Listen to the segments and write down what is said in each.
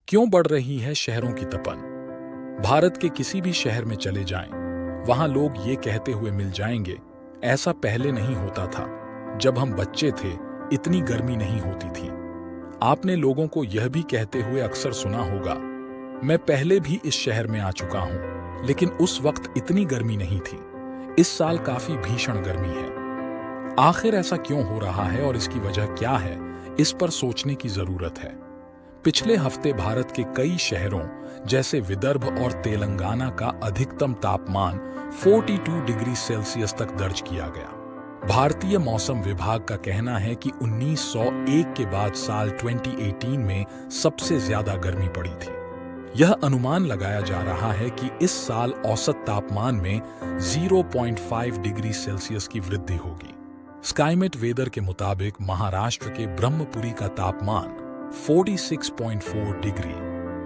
क्यों बढ़ रही है शहरों की तपन? भारत के किसी भी शहर में चले जाएं, वहां लोग ये कहते हुए मिल जाएंगे, ऐसा पहले नहीं होता था। जब हम बच्चे थे, इतनी गर्मी नहीं होती थी। आपने लोगों को यह भी कहते हुए अक्सर सुना होगा, मैं पहले भी इस शहर में आ चुका हूं, लेकिन उस वक्त इतनी गर्मी नहीं थी। इस साल काफी भीषण गर्मी है। आखिर ऐसा क्यों हो रहा है और इसकी वजह क्या है, इस पर सोचने की जरूरत है। पिछले हफ्ते भारत के कई शहरों जैसे विदर्भ और तेलंगाना का अधिकतम तापमान 42 डिग्री सेल्सियस तक दर्ज किया गया। भारतीय मौसम विभाग का कहना है कि 1901 के बाद साल 2018 में सबसे ज्यादा गर्मी पड़ी थी। यह अनुमान लगाया जा रहा है कि इस साल औसत तापमान में 0.5 डिग्री सेल्सियस की वृद्धि होगी। स्काईमेट वेदर के मुताबिक महाराष्ट्र के ब्रह्मपुरी का तापमान 46.4 डिग्री,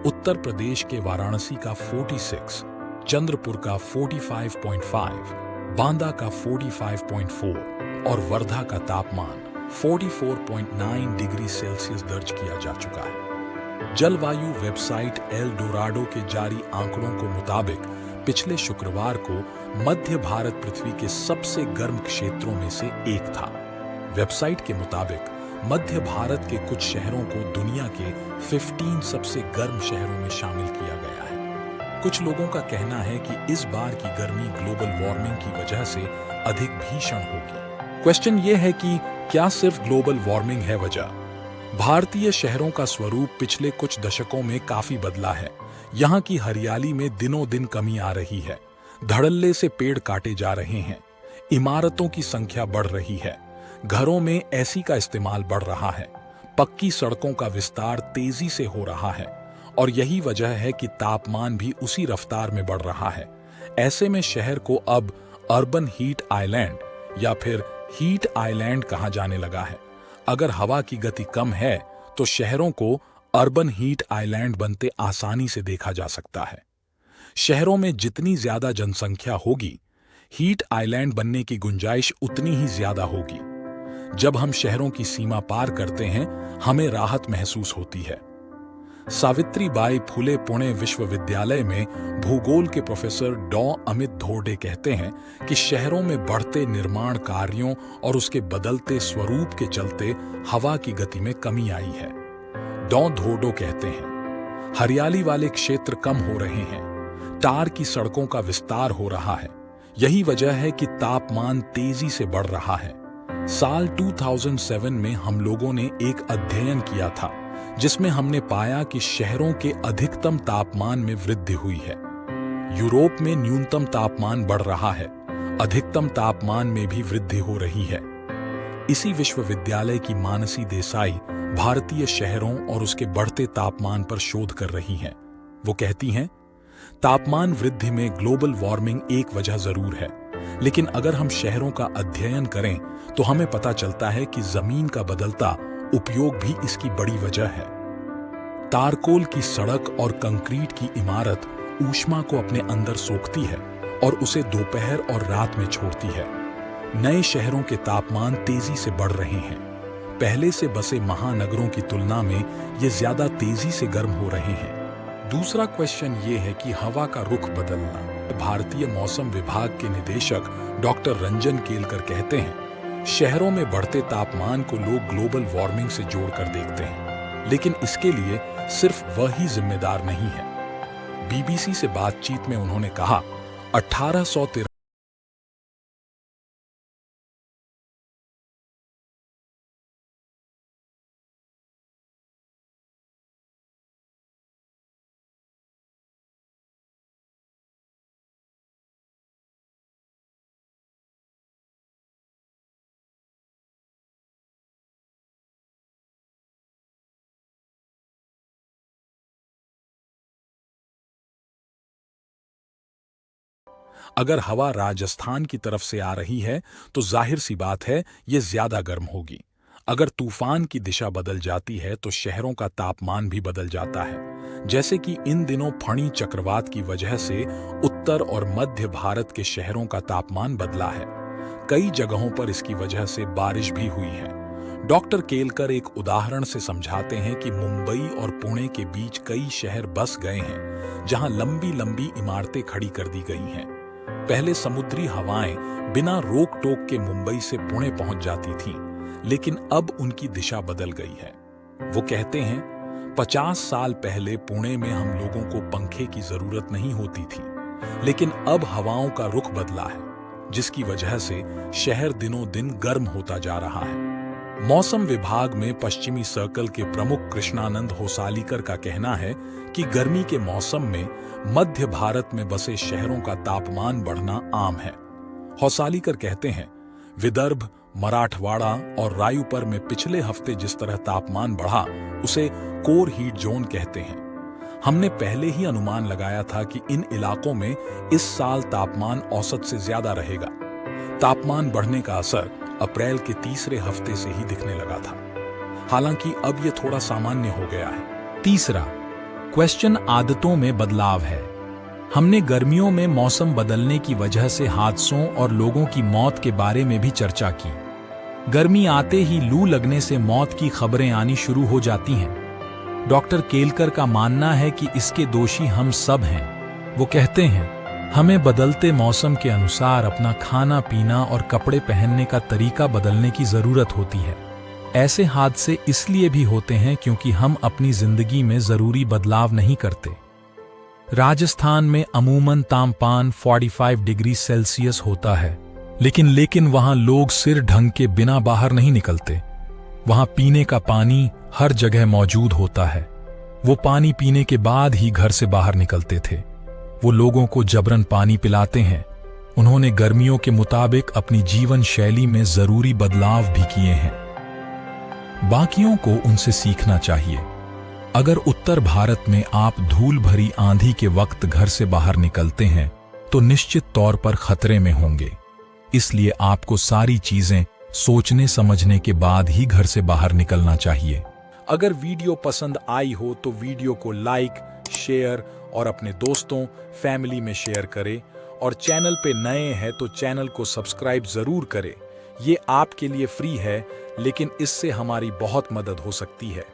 उत्तर प्रदेश के वाराणसी का 46, चंद्रपुर का 45.5, बांदा का 45.4 और वर्धा का तापमान 44.9 डिग्री सेल्सियस दर्ज किया जा चुका है। जलवायु वेबसाइट एल डोराडो के जारी आंकड़ों के मुताबिक पिछले शुक्रवार को मध्य भारत पृथ्वी के सबसे गर्म क्षेत्रों में से एक था। वेबसाइट के मुताबिक मध्य भारत के कुछ शहरों को दुनिया के 15 सबसे गर्म शहरों में शामिल किया गया है। कुछ लोगों का कहना है कि इस बार की गर्मी ग्लोबल वार्मिंग की वजह से अधिक भीषण होगी। क्वेश्चन ये है कि क्या सिर्फ ग्लोबल वार्मिंग है वजह? भारतीय शहरों का स्वरूप पिछले कुछ दशकों में काफी बदला है। यहाँ की हरियाली में दिनों दिन कमी आ रही है। धड़ल्ले से पेड़ काटे जा रहे हैं। इमारतों की संख्या बढ़ रही है। घरों में एसी का इस्तेमाल बढ़ रहा है। पक्की सड़कों का विस्तार तेजी से हो रहा है और यही वजह है कि तापमान भी उसी रफ्तार में बढ़ रहा है। ऐसे में शहर को अब अर्बन हीट आइलैंड या फिर हीट आइलैंड कहा जाने लगा है। अगर हवा की गति कम है तो शहरों को अर्बन हीट आइलैंड बनते आसानी से देखा जा सकता है। शहरों में जितनी ज्यादा जनसंख्या होगी, हीट आइलैंड बनने की गुंजाइश उतनी ही ज्यादा होगी। जब हम शहरों की सीमा पार करते हैं, हमें राहत महसूस होती है। सावित्रीबाई फुले पुणे विश्वविद्यालय में भूगोल के प्रोफेसर डॉ अमित धोर्डे कहते हैं कि शहरों में बढ़ते निर्माण कार्यों और उसके बदलते स्वरूप के चलते हवा की गति में कमी आई है। डॉ धोर्डे कहते हैं, हरियाली वाले क्षेत्र कम हो रहे हैं, टार की सड़कों का विस्तार हो रहा है। यही वजह है कि तापमान तेजी से बढ़ रहा है। साल 2007 में हम लोगों ने एक अध्ययन किया था जिसमें हमने पाया कि शहरों के अधिकतम तापमान में वृद्धि हुई है। यूरोप में न्यूनतम तापमान बढ़ रहा है, अधिकतम तापमान में भी वृद्धि हो रही है। इसी विश्वविद्यालय की मानसी देसाई भारतीय शहरों और उसके बढ़ते तापमान पर शोध कर रही हैं। वो कहती हैं, तापमान वृद्धि में ग्लोबल वार्मिंग एक वजह जरूर है, लेकिन अगर हम शहरों का अध्ययन करें तो हमें पता चलता है कि जमीन का बदलता उपयोग भी इसकी बड़ी वजह है। तारकोल की सड़क और कंक्रीट की इमारत ऊष्मा को अपने अंदर सोखती है और उसे दोपहर और रात में छोड़ती है। नए शहरों के तापमान तेजी से बढ़ रहे हैं। पहले से बसे महानगरों की तुलना में ये ज्यादा तेजी से गर्म हो रहे हैं। दूसरा क्वेश्चन ये है कि हवा का रुख बदलना। भारतीय मौसम विभाग के निदेशक डॉक्टर रंजन केलकर कहते हैं, शहरों में बढ़ते तापमान को लोग ग्लोबल वार्मिंग से जोड़कर देखते हैं, लेकिन इसके लिए सिर्फ वह ही जिम्मेदार नहीं है। बीबीसी से बातचीत में उन्होंने कहा, 1813 अगर हवा राजस्थान की तरफ से आ रही है तो जाहिर सी बात है ये ज्यादा गर्म होगी। अगर तूफान की दिशा बदल जाती है तो शहरों का तापमान भी बदल जाता है। जैसे कि इन दिनों फणी चक्रवात की वजह से उत्तर और मध्य भारत के शहरों का तापमान बदला है। कई जगहों पर इसकी वजह से बारिश भी हुई है। डॉक्टर केलकर एक उदाहरण से समझाते हैं कि मुंबई और पुणे के बीच कई शहर बस गए हैं जहां लंबी लंबी इमारतें खड़ी कर दी गई हैं। पहले समुद्री हवाएं बिना रोक टोक के मुंबई से पुणे पहुंच जाती थीं, लेकिन अब उनकी दिशा बदल गई है। वो कहते हैं 50 साल पहले पुणे में हम लोगों को पंखे की जरूरत नहीं होती थी, लेकिन अब हवाओं का रुख बदला है, जिसकी वजह से शहर दिनों दिन गर्म होता जा रहा है। मौसम विभाग में पश्चिमी सर्कल के प्रमुख कृष्णानंद होसालीकर का कहना है कि गर्मी के मौसम में मध्य भारत में बसे शहरों का तापमान बढ़ना आम है। होसालीकर कहते हैं, विदर्भ, मराठवाड़ा और रायुपर में पिछले हफ्ते जिस तरह तापमान बढ़ा उसे कोर हीट जोन कहते हैं। हमने पहले ही अनुमान लगाया था कि इन इलाकों में इस साल तापमान औसत से ज्यादा रहेगा। तापमान बढ़ने का असर अप्रैल के तीसरे हफ्ते से ही दिखने लगा था, हालांकि अब यह थोड़ा सामान्य हो गया है। तीसरा क्वेश्चन आदतों में बदलाव है। हमने गर्मियों में मौसम बदलने की वजह से हादसों और लोगों की मौत के बारे में भी चर्चा की। गर्मी आते ही लू लगने से मौत की खबरें आनी शुरू हो जाती हैं। डॉक्टर केलकर का मानना है कि इसके दोषी हम सब हैं। वो कहते हैं, हमें बदलते मौसम के अनुसार अपना खाना पीना और कपड़े पहनने का तरीका बदलने की जरूरत होती है। ऐसे हादसे इसलिए भी होते हैं क्योंकि हम अपनी जिंदगी में जरूरी बदलाव नहीं करते। राजस्थान में अमूमन तापमान 45 डिग्री सेल्सियस होता है, लेकिन वहां लोग सिर ढंग के बिना बाहर नहीं निकलते। वहां पीने का पानी हर जगह मौजूद होता है। वो पानी पीने के बाद ही घर से बाहर निकलते थे। वो लोगों को जबरन पानी पिलाते हैं। उन्होंने गर्मियों के मुताबिक अपनी जीवन शैली में जरूरी बदलाव भी किए हैं। बाकियों को उनसे सीखना चाहिए। अगर उत्तर भारत में आप धूल भरी आंधी के वक्त घर से बाहर निकलते हैं तो निश्चित तौर पर खतरे में होंगे। इसलिए आपको सारी चीजें सोचने समझने के बाद ही घर से बाहर निकलना चाहिए। अगर वीडियो पसंद आई हो तो वीडियो को लाइक, शेयर और अपने दोस्तों, फैमिली में शेयर करें, और चैनल पे नए हैं तो चैनल को सब्सक्राइब जरूर करें। ये आपके लिए फ्री है, लेकिन इससे हमारी बहुत मदद हो सकती है।